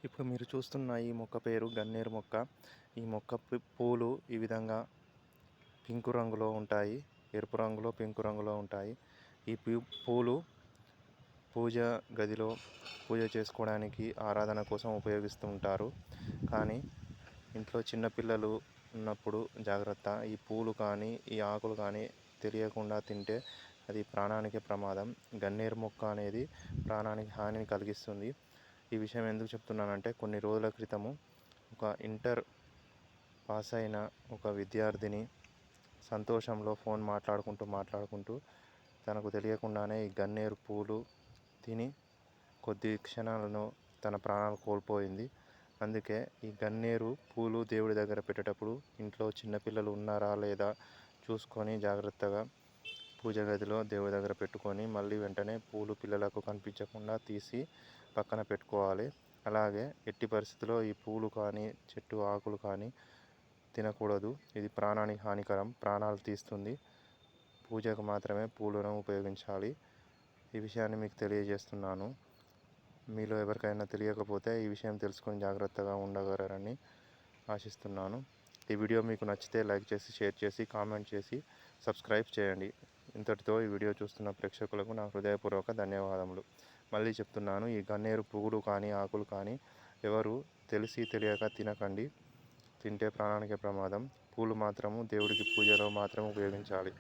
ఇప్పుడు మీరు చూస్తున్న ఈ మొక్క పేరు గన్నేరు మొక్క. ఈ మొక్క పూలు ఈ విధంగా పింకు రంగులో ఉంటాయి. ఎరుపు రంగులో, పింకు రంగులో ఉంటాయి. ఈ పూలు పూజ గదిలో పూజ చేసుకోవడానికి, ఆరాధన కోసం ఉపయోగిస్తూ ఉంటారు. కానీ ఇంట్లో చిన్నపిల్లలు ఉన్నప్పుడు జాగ్రత్త. ఈ పూలు కానీ, ఈ ఆకులు కానీ తెలియకుండా తింటే అది ప్రాణానికి ప్రమాదం. గన్నేరు మొక్క అనేది ప్రాణానికి హానిని కలిగిస్తుంది. ఈ విషయం ఎందుకు చెప్తున్నానంటే, కొన్ని రోజుల క్రితము ఒక ఇంటర్ పాస్ అయిన ఒక విద్యార్థిని సంతోషంలో ఫోన్ మాట్లాడుకుంటూ తనకు తెలియకుండానే ఈ గన్నేరు పూలు తిని కొద్ది క్షణాలను తన ప్రాణాలు కోల్పోయింది. అందుకే ఈ గన్నేరు పూలు దేవుడి దగ్గర పెట్టేటప్పుడు ఇంట్లో చిన్నపిల్లలు ఉన్నారా లేదా చూసుకొని జాగ్రత్తగా పూజ గదిలో దేవుడి దగ్గర పెట్టుకొని మళ్ళీ వెంటనే పూలు పిల్లలకు కనిపించకుండా తీసి పక్కన పెట్టుకోవాలి. అలాగే ఎట్టి పరిస్థితుల్లో ఈ పూలు కానీ, చెట్టు ఆకులు కానీ తినకూడదు. ఇది ప్రాణానికి హానికరం, ప్రాణాలు తీస్తుంది. పూజకు మాత్రమే పూలను ఉపయోగించాలి. ఈ విషయాన్ని మీకు తెలియజేస్తున్నాను. మీలో ఎవరికైనా తెలియకపోతే ఈ విషయం తెలుసుకొని జాగ్రత్తగా ఉండగలరని ఆశిస్తున్నాను. ఈ వీడియో మీకు నచ్చితే లైక్ చేసి, షేర్ చేసి, కామెంట్ చేసి, సబ్స్క్రైబ్ చేయండి. ఇంతటితో ఈ వీడియో చూస్తున్న ప్రేక్షకులకు నా హృదయపూర్వక ధన్యవాదములు. మళ్ళీ చెప్తున్నాను, ఈ గన్నేరు పువ్వులు కానీ, ఆకులు కానీ ఎవరు తెలియక తినకండి. తింటే ప్రాణానికి ప్రమాదం. పూలు మాత్రము దేవుడికి పూజలో మాత్రం ఉపయోగించాలి.